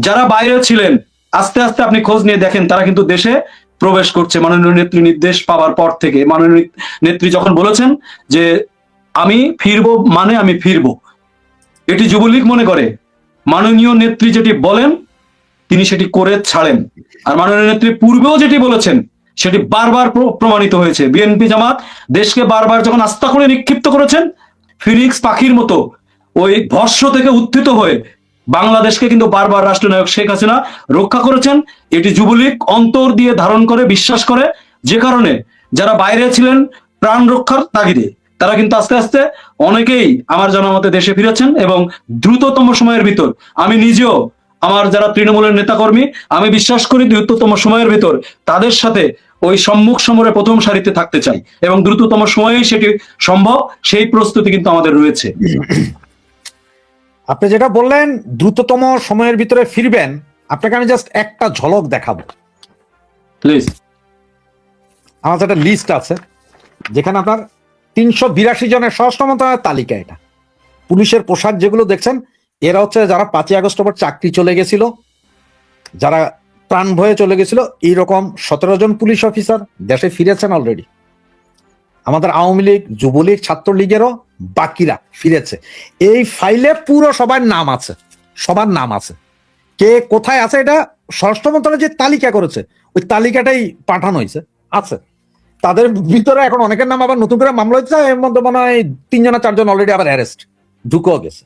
যারা বাইরে ছিলেন আস্তে আস্তে আপনি খোঁজ নিয়ে দেখেন তারা কিন্তু দেশে প্রবেশ করছে মাননীয় নেত্রী নির্দেশ পাওয়ার পর থেকে। মাননীয় নেত্রী যখন বলেছেন যে আমি ফিরবো মানে আমি ফিরবো, এটি যুবলীগ মনে করে মাননীয় নেত্রী যেটি বলেন তিনি সেটি করে ছাড়েন। আর মাননীয় নেত্রী পূর্বেও যেটি বলেছেন সেটি বারবার প্রমাণিত হয়েছে। বিএনপি জামাত দেশকে বারবার যখন আস্থা করে নিক্ষিপ্ত করেছেন, ফিনিক্স পাখির মতো ওই ভস্ম থেকে উত্থিত হয়ে বাংলাদেশকে কিন্তু বারবার রাষ্ট্রনায়ক শেখ হাসিনা রক্ষা করেছেন। এটি যুবলীগ অন্তর দিয়ে ধারণ করে, বিশ্বাস করে, যে কারণে যারা বাইরে ছিলেন প্রাণ রক্ষার তাগিদে তারা কিন্তু আস্তে আস্তে অনেকেই আমার জানা মতে দেশে ফিরেছেন এবং দ্রুততম সময়ের ভিতর আমি নিজেও আমার যারা তৃণমূলের নেতাকর্মী আমি বিশ্বাস করি দ্রুততম সময়ের ভিতর তাদের সাথে ওই সম্মুখ সমরে প্রথম সারিতে থাকতে চাই এবং দ্রুততম সময়েই সেটি সম্ভব, সেই প্রস্তুতি কিন্তু আমাদের রয়েছে। আপনি যেটা বললেন দ্রুততম সময়ের ভিতরে ফিরবেন, আপনাকে আমি জাস্ট একটা ঝলক দেখাবো প্লিজ। আমার একটা লিস্ট আছে যেখানে আপনার 382 জনের স্বরাষ্ট্র মন্ত্রণালয়ের তালিকা। এটা পুলিশের পোশাক যেগুলো দেখছেন এরা হচ্ছে যারা 5ই আগস্ট পর চাকরি চলে গেছিল, যারা প্রাণ ভয়ে চলে গেছিল, এইরকম 17 জন পুলিশ অফিসার দেশে ফিরেছেন অলরেডি। আমাদের আওয়ামী লীগ, যুবলীগ, ছাত্রলীগেরও বাকিরা ফিরেছে। এই ফাইলে পুরো সবার নাম আছে, সবার নাম আছে, কে কোথায় আছে এটা স্বরাষ্ট্র মন্ত্রণালয় যে তালিকা করেছে ওই তালিকাটাই পাঠানো হয়েছে, আছে। তাদের ভিতরে এখন অনেকের নাম আবার নতুন করে মামলা হচ্ছে, এর মধ্যে মনে হয় 3 জন 4 জন অলরেডি আবার অ্যারেস্ট ঢুকেও গেছে।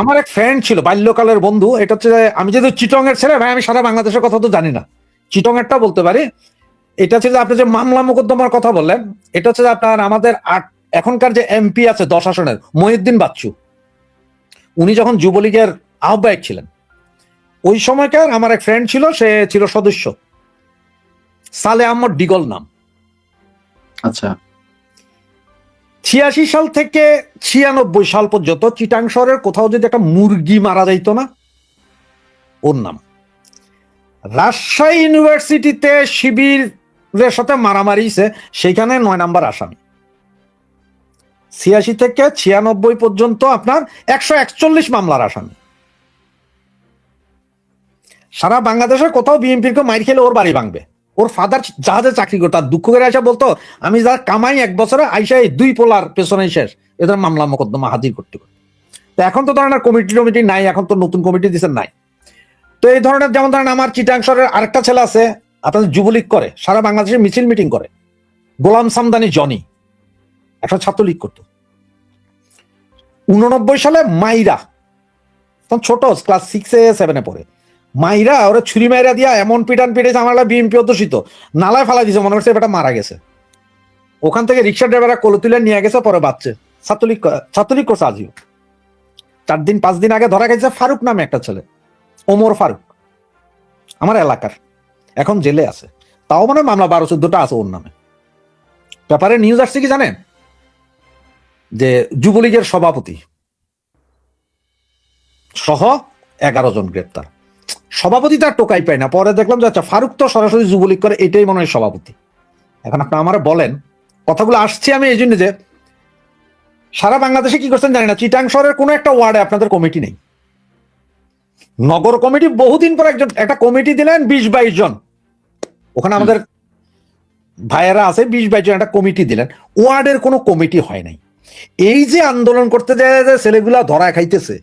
আমার এক ফ্রেন্ড ছিল, বাল্যকালের বন্ধু। এটা হচ্ছে, আমি যেহেতু চিটং এর ছেলে ভাই, আমি সারা বাংলাদেশের কথা তো জানি না, চিটং এরটা বলতে পারি। এটা হচ্ছে যে আপনি যে মামলা মোকদ্দমার কথা বললেন, এটা হচ্ছে যে আপনার আমাদের এখনকার যে এমপি আছে 10 আসনের মহিউদ্দিন বাচ্চু, উনি যখন যুবলীগের আহ্বায়ক ছিলেন ওই সময়কার আমার এক ফ্রেন্ড ছিল, সে ছিল সদস্য, সালে আহমদ ডিগল নাম। আচ্ছা। 86 সাল থেকে 96 সাল পর্যন্ত চিটাং শহরের কোথাও যদি একটা মুরগি মারা যাইতো না, ওর নাম। রাজশাহী ইউনিভার্সিটিতে শিবিরের সাথে মারামারিছে, সেখানে 9 নাম্বার আসামি। 86 থেকে 96 পর্যন্ত আপনার 141 মামলার আসামি। সারা বাংলাদেশের কোথাও বিএনপির কেউ মাইর খেলে ওর বাড়ি ভাঙবে। ওর ফাদার জাহাজে চাকরি করতো, আর দুঃখ করে আসা বলতো আমি যা কামাই 1 বছরে আইসা 2 পোলার পেছনে শেষ, এদের মামলা মোকদ্দমা হাজির করতে করতে। তো এখন তো ধরেন কমিটি নাই, এখন তো নতুন কমিটি দিচ্ছেন নাই। তো এই ধরনের, যেমন ধরেন আমার চিটাং শহরের আরেকটা ছেলে আছে আপনাদের যুবলীগ করে, সারা বাংলাদেশে মিছিল মিটিং করে, গোলাম সামদানি জনি, একটা ছাত্রলীগ করতো। 89 সালে মাইরা, তখন ছোট, ক্লাস 6-7 পড়ে, মাইরা ওরা ছুরি মাইরা দিয়া এমন পিটান পিটেছে, আমার বিএনপি অধ্যুষিত নালায় ফেলা দিয়েছে, মনে করছে এটা মারা গেছে। ওখান থেকে রিক্সা ড্রাইভাররা কোলে তুলে নিয়ে গেছে, পরে বাচ্চে ছাত্রলীগ করছে আজিও। 4 দিন 5 দিন আগে ধরা গেছে ফারুক নামে একটা ছেলে, ওমর ফারুক, আমার এলাকার, এখন জেলে আছে। তাও মানে মামলা 12-14টা আছে ওর নামে। ব্যাপারে নিউজ আসছে কি জানেন, যে যুবলীগের সভাপতি সহ 11 জন গ্রেপ্তার। সভাপতি তার টোকাই পায় না, পরে দেখলাম যে আচ্ছা ফারুক তো সরাসরি যুবলীগ করে, এটাই মনে হয় সভাপতি। এখন আপনি আমার বলেন, কথাগুলো আসছে আমি এই জন্য যে সারা বাংলাদেশে কি করছেন জানি না, চিটাং শহরের কোনো একটা ওয়ার্ডে আপনাদের কমিটি নেই। নগর কমিটি বহুদিন পর একটা কমিটি দিলেন 20-22 জন, ওখানে আমাদের ভাইয়েরা আছে, 20-22 জন একটা কমিটি দিলেন, ওয়ার্ডের কোনো কমিটি হয় নাই। এই যে আন্দোলন করতে যায় যে ছেলেগুলা ধরা খাইতেছে,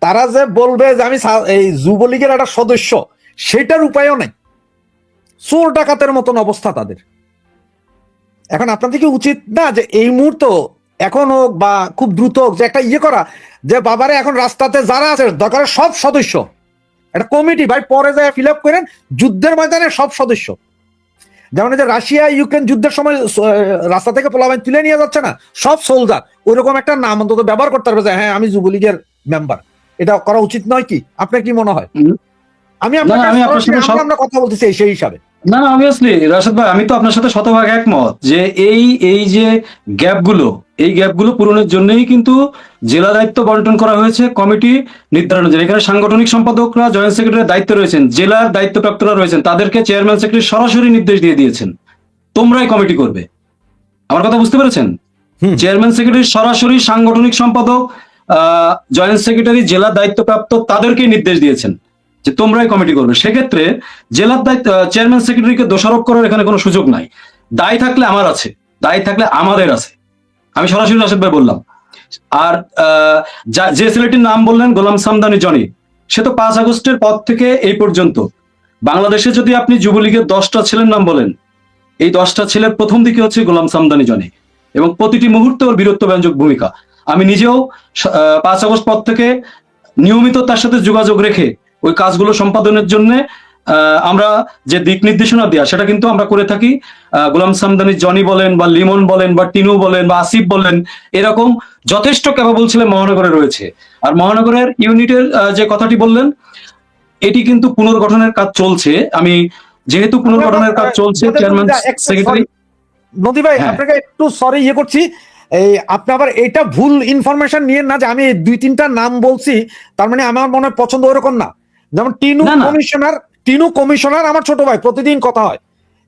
তারা যে বলবে যে আমি এই যুবলীগের একটা সদস্য, সেটার উপায়ও নাই। চোর ডাকাতের মতন অবস্থা তাদের। এখন আপনাদের কি উচিত না যে এই মুহূর্ত এখন হোক বা খুব দ্রুত হোক, যে একটা ইয়ে করা, যে বাবারে এখন রাস্তাতে যারা আছে দরকার সব সদস্য, একটা কমিটি ভাই পরে যায় ফিল আপ করেন, যুদ্ধের ময়দানে সব সদস্য। যেমন যে রাশিয়া ইউক্রেন যুদ্ধের সময় রাস্তা থেকে পোলাপাইন তুলে নিয়ে যাচ্ছে না, সব সোলজার, ওইরকম একটা নাম অন্তত ব্যবহার করতে পারবে যে হ্যাঁ আমি যুবলীগের মেম্বার। এটা করা উচিত নয় কি? আপনার কি মনে হয়? আমি আমরা কথা বলতেছি সেই হিসাবে। না, অবভিয়াসলি রাশেদ ভাই, আমি তো আপনার সাথে শতভাগ একমত যে এই যে গ্যাপগুলো পূরণের জন্যই কিন্তু জেলা দায়িত্ব বন্টন করা হয়েছে কমিটি নির্ধারণের জন্য। এখানে সাংগঠনিক সম্পাদকরা, জয়েন্ট সেক্রেটারির দায়িত্ব রয়েছেন, জেলার দায়িত্বপ্রাপ্তরা রয়েছেন, তাদেরকে চেয়ারম্যান সেক্রেটারি সরাসরি নির্দেশ দিয়ে দিয়েছেন তোমরাই কমিটি করবে। আমার কথা বুঝতে পেরেছেন? চেয়ারম্যান সেক্রেটারি সরাসরি সাংগঠনিক সম্পাদক জয়েন্ট সেক্রেটারি জেলা দায়িত্বপ্রাপ্ত তাদেরকেই নির্দেশ দিয়েছেন যে তোমরাই কমিটি করবে। সেক্ষেত্রে জেলার দায়িত্ব চেয়ারম্যান সেক্রেটারিকে দোষারোপ করার এখানে কোনো সুযোগ নাই। দায় থাকলে আমার আছে, দায় থাকলে আমাদের আছে। আমি সরাসরি রাশেদ ভাই বললাম। আর যে ছেলেটির নাম বললেন গোলাম সামদানি জনি, সে তো 5 আগস্টের পর থেকে এই পর্যন্ত বাংলাদেশে যদি আপনি যুবলীগের 10টা ছেলের নাম বলেন, এই 10টা ছেলের প্রথম দিকে হচ্ছে গোলাম সামদানি জনি, এবং প্রতিটি মুহূর্তে ওর বীরত্বব্যঞ্জক ভূমিকা। আমি নিজেও 5 আগস্ট পর থেকে নিয়মিত তার সাথে যোগাযোগ রেখে ওই কাজগুলো সম্পাদনের জন্য আমরা যে দিক নির্দেশনা দেওয়া সেটা কিন্তু আমরা করে থাকি। গোলাম সামদানি জনি বলেন বা লিমন বলেন বা টিনু বলেন বা আসিফ বলেন, এরকম যথেষ্ট ক্যাপাবল ছেলে মহানগরে রয়েছে। আর মহানগরের ইউনিটের যে কথাটি বললেন, এটি কিন্তু পুনর্গঠনের কাজ চলছে। আমি যেহেতু পুনর্গঠনের কাজ চলছে, চেয়ারম্যান সেক্রেটারি নদী ভাই হ্যাঁ। আপনাকে একটু সরি করছি, এই আপনি আবার এটা ভুল ইনফরমেশন নিয়ে না যে আমি 2-3টা নাম বলছি তার মানে আমার মনে পছন্দ ওরকম না। যেমন টিনু কমিশনার আমার ছোট ভাই, প্রতিদিন কথা হয়।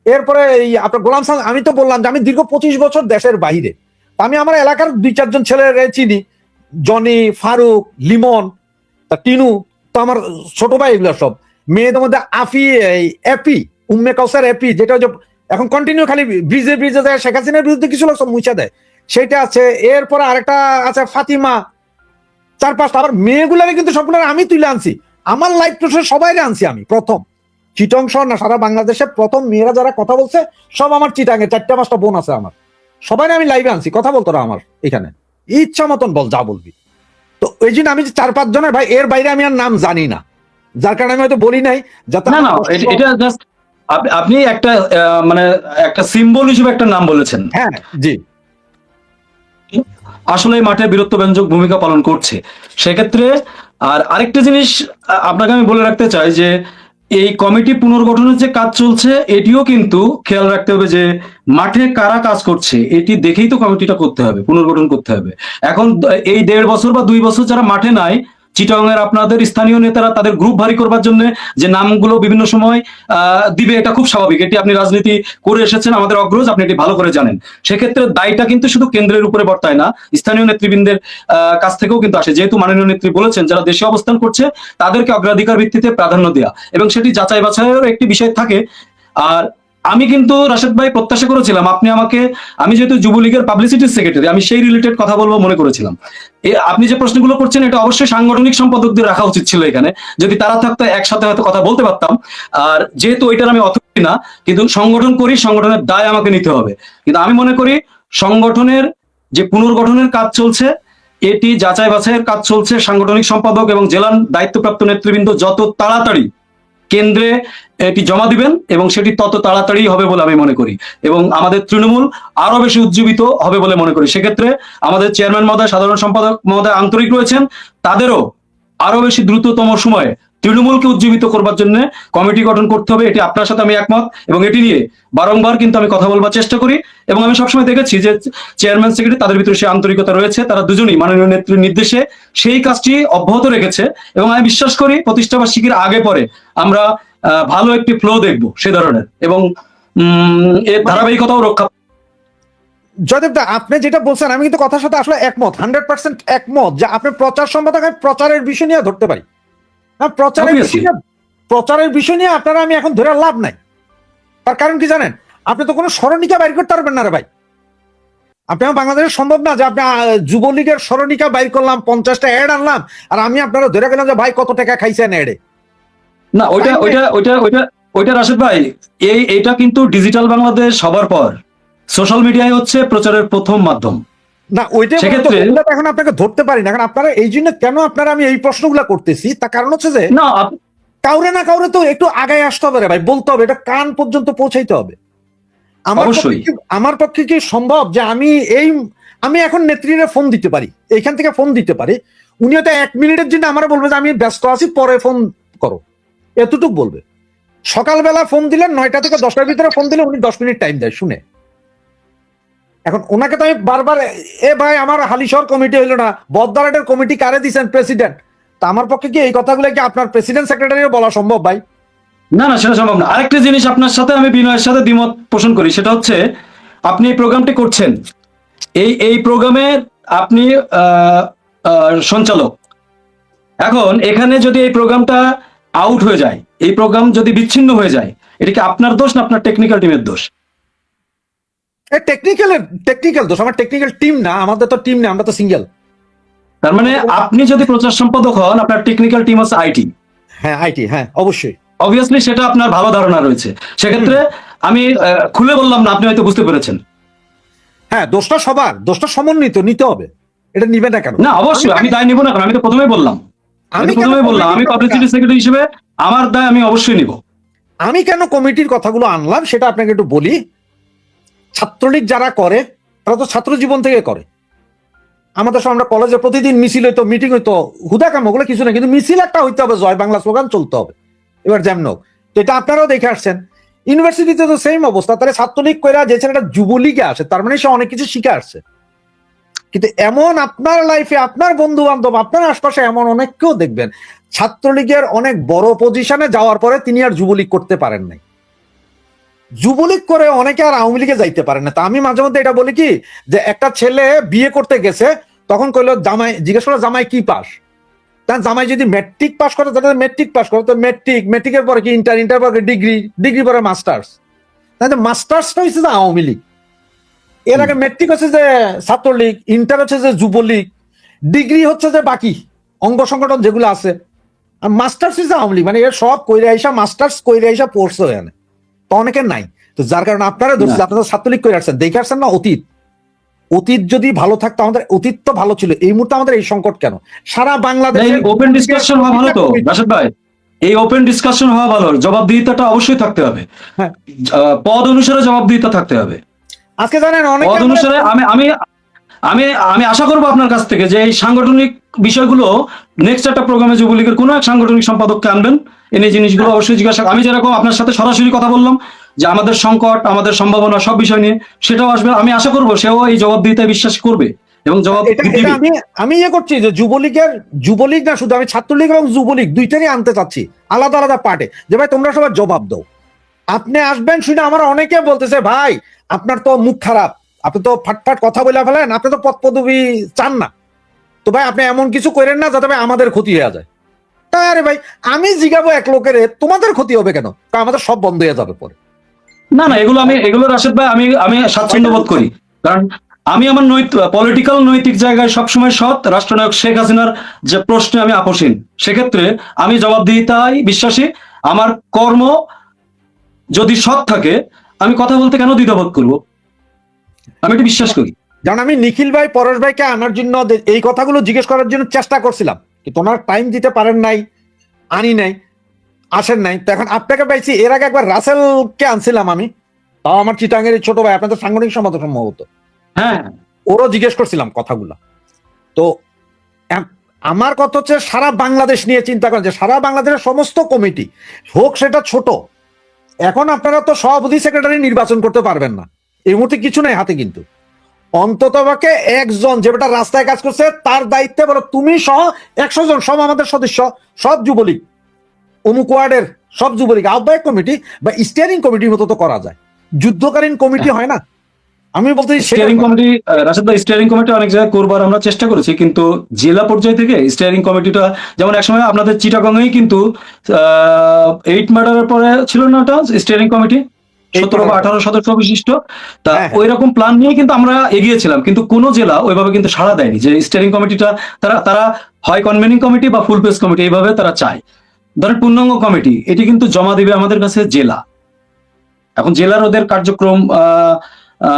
এরপরে এই আপনার গোলাম সাম, আমি তো বললাম যে আমি দীর্ঘ 25 বছর দেশের বাইরে, আমি আমার এলাকার 2-4 জন ছেলে চিনি, জনি, ফারুক, লিমন, টিনু তো আমার ছোট ভাই। এগুলো সব মেয়েদের মধ্যে আফি, এপি, উম্মে কাউসার এপি, যেটা এখন কন্টিনিউ খালি ব্রিজে যায়, শেখ হাসিনার বিরুদ্ধে কিছু লোক সব মুছা দেয়, সেটা আছে। এরপরে আরেকটা আছে ফাতিমা, 4-5টা। আবার মেয়েগুলাকে কিন্তু সবগুলো আমি তুলে আনছি, আমার লাইভ প্রশ্ন সবাই আনছি আমি। প্রথম চিটং শহর না, সারা বাংলাদেশে প্রথম মেয়েরা যারা কথা বলছে সব আমার চিটাঙে, 4টা-5টা বোন আছে আমার, সবাই আমি লাইভে আনছি, কথা বলতো না আমার এখানে, ইচ্ছা মতন বল, যা বলবি। তো এই জন্য আমি 4-5 জনের ভাই, এর বাইরে আমি আর নাম জানি না, যার কারণে আমি হয়তো বলি নাই। যাতে না না, এটা জাস্ট আপনি একটা মানে একটা সিম্বল হিসেবে একটা নাম বলেছেন। হ্যাঁ জি, আসলে মাঠে বীরত্বব্যঞ্জক ভূমিকা পালন করছে। সেক্ষেত্রে আর আরেকটা জিনিস আপনাকে আমি বলে রাখতে চাই যে এই কমিটি পুনর্গঠনের যে কাজ চলছে, এটিও কিন্তু খেয়াল রাখতে হবে যে মাঠে কারা কাজ করছে এটি দেখেই তো কমিটিটা করতে হবে, পুনর্গঠন করতে হবে। এখন এই 1.5 বছর বা 2 বছর যারা মাঠে নাই, চিটাং এর আপনাদের স্থানীয় নেতারা তাদের গ্রুপ ভারী করবার জন্য যে নামগুলো বিভিন্ন সময় দিবে, এটা খুব স্বাভাবিক। এটি আপনি রাজনীতি করে এসেছেন, আমাদের অগ্রজ, আপনি এটি ভালো করে জানেন। সেক্ষেত্রে দায়টা কিন্তু শুধু কেন্দ্রের উপরে বর্তায় না, স্থানীয় নেতৃবৃন্দের কাছ থেকেও কিন্তু আসে। যেহেতু মাননীয় নেত্রী বলেছেন যারা দেশে অবস্থান করছে তাদেরকে অগ্রাধিকার ভিত্তিতে প্রাধান্য দেওয়া, এবং সেটি যাচাই বাছাইয়ের একটি বিষয় থাকে। আর আমি কিন্তু রাশেদ ভাই প্রত্যাশা করেছিলাম আপনি আমাকে, আমি যেহেতু যুবলীগের পাবলিসিটি সেক্রেটারি, আমি সেই রিলেটেড কথা বলবো মনে করেছিলাম। আপনি যে প্রশ্নগুলো করছেন এটা অবশ্যই সাংগঠনিক সম্পাদকদের রাখা উচিত ছিল এখানে, যদি তারা থাকতো একসাথে হয়তো কথা বলতে পারতাম। আর যেহেতু ওইটার আমি অথরিটি না, কিন্তু সংগঠন করি, সংগঠনের দায় আমাকে নিতে হবে। কিন্তু আমি মনে করি সংগঠনের যে পুনর্গঠনের কাজ চলছে, এটি যাচাই বাছাইয়ের কাজ চলছে। সাংগঠনিক সম্পাদক এবং জেলার দায়িত্বপ্রাপ্ত নেতৃবৃন্দ যত তাড়াতাড়ি কেন্দ্রে এটি জমা দিবেন এবং সেটি তত তাড়াতাড়ি হবে বলে আমি মনে করি, এবং আমাদের তৃণমূল আরো বেশি উজ্জীবিত হবে বলে মনে করি। সেক্ষেত্রে আমাদের চেয়ারম্যান মহোদয়, সাধারণ সম্পাদক মহোদয় আন্তরিক রয়েছেন, তাদেরও আরো বেশি দ্রুততম সময়ে তৃণমূলকে উজ্জীবিত করবার জন্য কমিটি গঠন করতে হবে। এটি আপনার সাথে আমি একমত, এবং এটি নিয়ে বারংবার কিন্তু আমি কথা বলবার চেষ্টা করি, এবং আমি সবসময় দেখেছি যে চেয়ারম্যান সেক্রেটারি তাদের ভিতরে সেই আন্তরিকতা রয়েছে, তারা দুজনেই মাননীয় নেত্রীর নির্দেশে সেই কাজটি অব্যাহত রেখেছে। এবং আমি বিশ্বাস করি প্রতিষ্ঠাবার্ষিকীর আগে পরে আমরা ভালো একটি ফ্লো দেখবো সে ধরনের, এবং এর ধারাবাহিকতাও রক্ষা। জয়দেব দা, আপনি যেটা বলছেন আমি কিন্তু কথার সাথে আসলে একমত, 100% একমত, যে আপনি প্রচার সম্পাদক, আমি প্রচারের বিষয় নিয়ে ধরতে পারি না। প্রচারের বিষয় নিয়ে আপনারা আমি এখন ধরে লাভ নাই। তার কারণ কি জানেন, আপনি তো কোনো স্মরণিকা বাইর করতে পারবেন না রে ভাই। আপনি আমার বাংলাদেশের সম্ভব না যে আপনি যুবলীগের স্মরণিকা বাইর করলাম, 50টা অ্যাড আনলাম, আর আমি আপনারা ধরে গেলাম যে ভাই কত টাকা খাইছেন অ্যাডে। না, ওইটা রাশেদ ভাই, এইটা কিন্তু ডিজিটাল বাংলাদেশ হবার পর সোশ্যাল মিডিয়ায় হচ্ছে প্রচারের প্রথম মাধ্যম। না ওইটা এখন আপনাকে ধরতে পারি না। এখন আপনারা এই জন্য কেন আপনারা আমি এই প্রশ্নগুলো করতেছি, তার কারণ হচ্ছে যে না, কাউরে না কাউরে তো একটু আগায় আসতে হবে রে ভাই, বলতে হবে, এটা কান পর্যন্ত পৌঁছাইতে হবে। আমার পক্ষে কি সম্ভব যে আমি এখন নেত্রীরে ফোন দিতে পারি, এইখান থেকে ফোন দিতে পারি, উনি হয়তো 1 মিনিটের জন্য আমার বলবে যে আমি ব্যস্ত আছি, পরে ফোন করো, এতটুক বলবে। সকালবেলা ফোন দিলেন, 9টা থেকে 10টার ভিতরে ফোন দিলে উনি 10 মিনিট টাইম দেয় শুনে। এখন ওনাকে তো আমি বারবার, এ ভাই আমার হালিশহর কমিটি হইলো না, বদদারাটের কমিটি কারে দিচ্ছেন প্রেসিডেন্ট, তা আমার পক্ষে কি এই কথাগুলো কি আপনার প্রেসিডেন্ট সেক্রেটারিও বলা সম্ভব ভাই? না না, সেটা সম্ভব না। আরেকটা জিনিস আপনার সাথে আমি বিনয়ের সাথে দ্বিমত পোষণ করি, সেটা হচ্ছে আপনি এই প্রোগ্রামটি করছেন, এই প্রোগ্রামে আপনি সঞ্চালক। এখন এখানে যদি এই প্রোগ্রামটা আউট হয়ে যায়, এই প্রোগ্রাম যদি বিচ্ছিন্ন হয়ে যায়, এটা কি আপনার দোষ না আপনার টেকনিক্যাল টিমের দোষ? টেকনিক্যাল দোষ, আমার টেকনিক্যাল টিম না, আমাদের তো টিম না, আমরা তো সিঙ্গেল। তার মানে আপনি যদি প্রচার সম্পাদক হন, আপনার টেকনিক্যাল টিম হচ্ছে আইটি। হ্যাঁ, আইটি, হ্যাঁ অবশ্যই। অবভিয়াসলি সেটা আপনার ভালো ধারণা রয়েছে। সেক্ষেত্রে আমি খুলে বললাম না, আপনি হয়তো বুঝতে পেরেছেন। হ্যাঁ, দোষটা সবার, দোষটা সমন্বিত নিতে হবে, এটা নিবে না কেন? না অবশ্যই আমি দায় নিব না, কারণ আমি তো প্রথমেই বললাম, আমি পাবলিসিটি সেক্রেটারি হিসেবে আমার দায় আমি অবশ্যই নিব। আমি কেন কমিটির কথাগুলো আনলাম সেটা আপনাকে একটু বলি। ছাত্রলীগ যারা করে তারা তো ছাত্র জীবন থেকে করে। আমাদের সব আমরা কলেজে প্রতিদিন মিছিল হইতো, মিটিং হইতো, হুদা কাম ওগুলো কিছু না, কিন্তু মিছিল একটা হইতে হবে, জয় বাংলা স্লোগান চলতে হবে। এবার যেমন হোক, তো এটা আপনারাও দেখে আসছেন। ইউনিভার্সিটিতে তো সেম অবস্থা, তাহলে ছাত্রলীগ কইরা যে ছেলেটা যুবলীগে আসে তার মানে সে অনেক কিছু শিখে আসছে। কিন্তু এমন আপনার লাইফে আপনার বন্ধু বান্ধব আপনার আশপাশে এমন অনেককেও দেখবেন ছাত্রলীগের অনেক বড় পজিশনে যাওয়ার পরে তিনি আর যুবলীগ করতে পারেন নাই। যুবলীগ করে অনেকে আর আওয়ামী লীগে যাইতে পারে না। তা আমি মাঝে মধ্যে এটা বলি কি, যে একটা ছেলে বিয়ে করতে গেছে, তখন কইলো জামাই, জিজ্ঞেস করলো জামাই কি পাস, তার জামাই যদি ম্যাট্রিক পাস করে, তাহলে ম্যাট্রিক পাস করে, তো ম্যাট্রিকের পরে কি ইন্টার, ইন্টার পরে ডিগ্রি, ডিগ্রি পরে মাস্টার্স, তাহলে মাস্টার্সটা হচ্ছে যে আওয়ামী লীগ। এর আগে ম্যাট্রিক হচ্ছে যে ছাত্রলীগ, ইন্টার হচ্ছে যে যুবলীগ, ডিগ্রি হচ্ছে যে বাকি অঙ্গ সংগঠন যেগুলো আছে, আর মাস্টার্স হচ্ছে আওয়ামী লীগ। মানে এর সব কইরে আইসা মাস্টার্স কইরে আইসা পড়ছে এখানে, তো অনেকের নাই। তো যার কারণে আপনারা ধরছেন, আপনারা ছাত্রলীগ করে আসছেন, দেখে আসছেন না অতীত। অতীত যদি ভালো থাকতো, আমাদের অতীত তো ভালো ছিল, এই মুহূর্তে আমাদের এই সংকট কেন? সারা বাংলাদেশে ওপেন ডিসকাশন হওয়া ভালো তো রাশেদ ভাই, এই ওপেন ডিসকাশন হওয়া ভালো, জবাবদিহিতাটা অবশ্যই থাকতে হবে। হ্যাঁ, পদ অনুসারে জবাবদিহিতা থাকতে হবে। আজকে জানেন অনেক পদ অনুসারে আমি আমি আমি আমি আশা করবো আপনার কাছ থেকে যে এই সাংগঠনিক বিষয়গুলো নেক্সট একটা প্রোগ্রামে যুবলীগের কোনো এক সাংগঠনিক সম্পাদককে আনবেন, এই জিনিসগুলো অবশ্যই জিজ্ঞাসা। আমি যেরকম আপনার সাথে সরাসরি কথা বললাম যে আমাদের সংকট, আমাদের সম্ভাবনা, সব বিষয় নিয়ে, সেটাও আসবে। আমি আশা করবো সেও এই জবাবদিহিতায় বিশ্বাস করবে এবং জবাব দিবে। আমি ইয়ে করছি যে যুবলীগ না শুধু, আমি ছাত্রলীগ এবং যুবলীগ দুইটারই আনতে চাচ্ছি আলাদা আলাদা পার্টে, যে ভাই তোমরা সবাই জবাব দাও। আপনি আসবেন শুনে আমার অনেকে বলতেছে ভাই আপনার তো মুখ খারাপ, আপনি তো ফাটফাট কথা বলে ফেলেন, আপনি তো পদ পদবি চান না, তো ভাই আপনি এমন কিছু করেন না যাতে ভাই আমাদের ক্ষতি হয়ে যায়। তাই আরে ভাই আমি জিগাবো এক লোকের, তোমাদের ক্ষতি হবে কেন? কারণ আমাদের সব বন্ধ হয়ে যাবে পরে। না না, এগুলো রাশেদ ভাই আমি স্বাচ্ছন্দ্য বোধ করি, কারণ আমি আমার পলিটিক্যাল নৈতিক জায়গায় সবসময় সৎ। রাষ্ট্রনায়ক শেখ হাসিনার যে প্রশ্নে আমি আপোষহীন, সেক্ষেত্রে আমি জবাবদিহিতায় বিশ্বাসী। আমার কর্ম যদি সৎ থাকে, আমি কথা বলতে কেন দ্বিধাবোধ করবো? আমি এটা বিশ্বাস করি। যেমন আমি নিখিল ভাই, পরেশ ভাইকে আনার জন্য এই কথাগুলো জিজ্ঞেস করার জন্য চেষ্টা করছিলাম, কিন্তু ওনারা টাইম দিতে পারেন নাই, আনি নাই, আসেন নাই। তো এখন আপনাকে পাইছি। এর আগে একবার রাসেলকে আনছিলাম আমি, তাও আমার চিটাঙ্গের ছোট ভাই, আপনাদের সাংগঠনিক সম্পাদক সম্ভবত, হ্যাঁ, ওরও জিজ্ঞেস করছিলাম কথাগুলো। তো আমার কথা হচ্ছে সারা বাংলাদেশ নিয়ে চিন্তা করেন, যে সারা বাংলাদেশের সমস্ত কমিটি হোক সেটা ছোট। এখন আপনারা তো সভাপতি সেক্রেটারি নির্বাচন করতে পারবেন না, এই মুহূর্তে কিছু নাই হাতে, কিন্তু অন্ততপক্ষে একজন যে বেটা রাস্তায় কাজ করছে তার দায়িত্বে বলো, তুমি সহ 100 জন সব আমাদের সদস্য, সব যুবলীগ, অমুক ওয়ার্ডের সব যুবলীগ, আহ্বায়ক কমিটি বা স্টিয়ারিং কমিটির মতো তো করা যায়, যুদ্ধকালীন কমিটি হয় না? আমি বলতে স্টিয়ারিং কমিটি, রাশেদ ভাই, স্টিয়ারিং কমিটি অনেক জায়গায় করবার আমরা চেষ্টা করেছি, কিন্তু জেলা পর্যায় থেকে স্টিয়ারিং কমিটিটা, যেমন একসময় আপনাদের চিটাগংয়েই কিন্তু 8 মার্ডারের পরে ছিল না ওটা স্টিয়ারিং কমিটি, 17 বা 18 সদস্য বিশিষ্ট। তা ওই রকম প্ল্যান নিয়ে কিন্তু আমরা এগিয়েছিলাম, কিন্তু কোন জেলা ওইভাবে কিন্তু সাড়া দেয়নি যে স্টিয়ারিং কমিটিটা তারা হয় কনভেনিং কমিটি বা ফুল পেজ কমিটি, এইভাবে তারা চায়। ধরেন পূর্ণাঙ্গ কমিটি, এটি কিন্তু জমা দিবে আমাদের কাছে জেলা। এখন জেলার ওদের কার্যক্রম,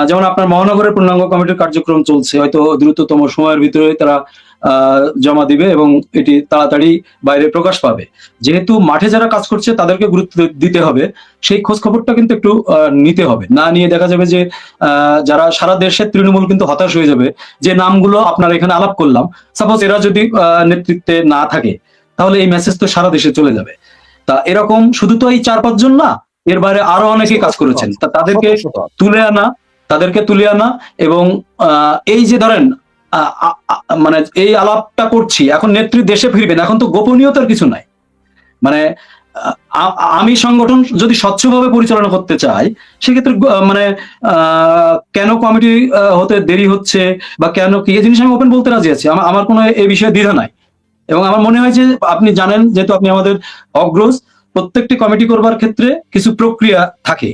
যেমন আপনার মহানগরের পূর্ণাঙ্গ কমিটির কার্যক্রম চলছে, হয়তো দ্রুততম সময়ের ভিতরে তারা জমা দিবে এবং এটি তাড়াতাড়ি বাইরে প্রকাশ পাবে। যেহেতু মাঠে যারা কাজ করছে তাদেরকে গুরুত্ব দিতে হবে, সেই খোঁজ খবরটা কিন্তু একটু নিতে হবে। না নিয়ে দেখা যাবে যে যারা সারা দেশের তৃণমূল কিন্তু হতাশ হয়ে যাবে, যে নামগুলো আপনারা এখানে আলাপ করলাম, সাপোজ এরা যদি নেতৃত্বে না থাকে, তাহলে এই মেসেজ তো সারা দেশে চলে যাবে। তা এরকম শুধু তো এই 4-5 জন না, এর বাইরে আরো অনেকে কাজ করেছেন, তা তাদেরকে তুলে আনা এবং এই যে ধরেন মানে এই আলাপটা করছি, এখন নেত্রী দেশে ফিরবেন, এখন তো গোপনীয়তার কিছু নাই। মানে আমি সংগঠন যদি স্বচ্ছভাবে পরিচালনা করতে চাই, সেক্ষেত্রে মানে কেন কমিটি হতে দেরি হচ্ছে বা কেন কি, এই জিনিস আমি ওপেন বলতে রাজি আছি। আমার কোনো এই বিষয়ে দ্বিধা নাই। এবং আমার মনে হয় যে আপনি জানেন, যেহেতু আপনি আমাদের অগ্রজ, প্রত্যেকটি কমিটি করবার ক্ষেত্রে কিছু প্রক্রিয়া থাকে।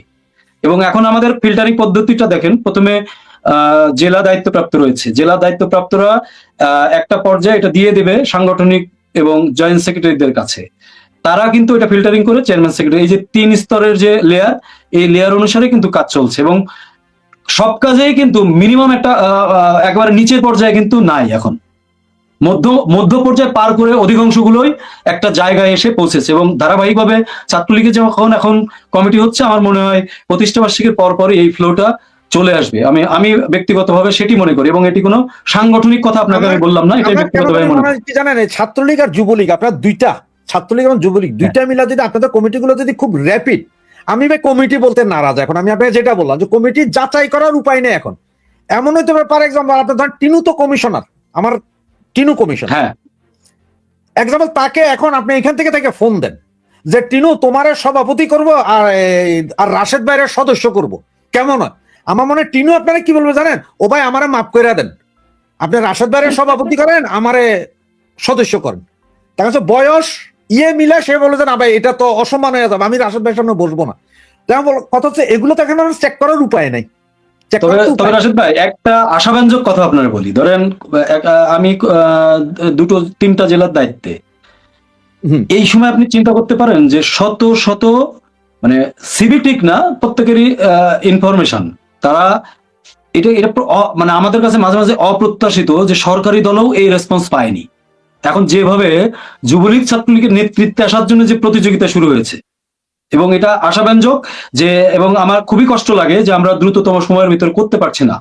এবং এখন আমাদের ফিল্টারিং পদ্ধতিটা দেখেন, প্রথমে জেলা দায়িত্বপ্রাপ্ত রয়েছে, জেলা দায়িত্বপ্রাপ্তরা একটা পর্যায়ে এটা দিয়ে দেবে সাংগঠনিক এবং জয়েন্ট সেক্রেটারিদের কাছে। তারা কিন্তু এটা ফিল্টারিং করে চেয়ারম্যান সেক্রেটারি, এই যে 3 স্তরের যে লেয়ার, এই লেয়ার অনুসারে কিন্তু কাজ চলছে। এবং সব কাজেই কিন্তু মিনিমাম একটা একেবারে নিচের পর্যায়ে কিন্তু নাই এখন, মধ্য পর্যায়ে পার করে অধিকাংশগুলোই একটা জায়গায় এসে পৌঁছেছে। এবং ধারাবাহিকভাবে ছাত্রলীগের যখন এখন কমিটি হচ্ছে, আমার মনে হয় প্রতিষ্ঠা বার্ষিকীর পরপরই এই ফ্লোটা চলে আসবে। আমি ব্যক্তিগতভাবে সেটি মনে করি, এবং এটি কোনো সাংগঠনিক কথা আপনাকে আমি বললাম না, এটাই ব্যক্তিগতভাবে মনে করি। কি জানেন, এই ছাত্রলীগ আর যুবলীগ, আপনার দুইটা, ছাত্রলীগ এবং যুবলীগ দুইটা মিলা যদি আপনাদের কমিটিগুলো যদি খুব র্যাপিড, আমি ভাই কমিটি বলতে নারাজ। এখন আমি আপনাকে যেটা বললাম যে কমিটি যাচাই করার উপায় নেই এখন। এমন হইতে পারে, ফর এক্সাম্পল আপনার ধরেন টিনু তো কমিশনার, আমার টিনু কমিশন, হ্যাঁ, এক্সাম্পল তাকে এখন আপনি এখান থেকে ফোন দেন যে টিনু তোমার সভাপতি করব আর রাশেদ ভাইয়ের সদস্য করব, কেমন হয়? আমার মনে হয় টিনু আপনারা কি বলবে জানেন, ও ভাই আমারে মাফ করে দেন, আপনি রাশেদ ভাইয়ের সভাপতি করেন, আমারে সদস্য করেন। তার কাছে বয়স মিলে সে বলে যে না ভাই এটা তো অসম্মান হয়ে যাবে, আমি রাশেদ ভাইয়ের সামনে বসবো না। কথা হচ্ছে এগুলো তো এখন চেক করার উপায় নাই। তবে রাশেদ ভাই, একটা আশাব্যঞ্জক কথা আপনারা বলি। ধরেন আমি 2-3টা জেলার দায়িত্বে, এই সময় আপনি চিন্তা করতে পারেন যে শত শত মানে সিভিটিক না, প্রত্যেকেরই ইনফরমেশন, তারা এটা এটা মানে আমাদের কাছে মাঝে মাঝে অপ্রত্যাশিত যে সরকারি দলও এই রেসপন্স পায়নি। এখন যেভাবে যুবলীগ ছাত্রলীগের নেতৃত্বে আসার জন্য যে প্রতিযোগিতা শুরু হয়েছে, এবং এটা আশাব্যঞ্জক যে, এবং আমার খুবই কষ্ট লাগে যে আমরা দ্রুততম সময়ের ভিতর করতে পারছি না।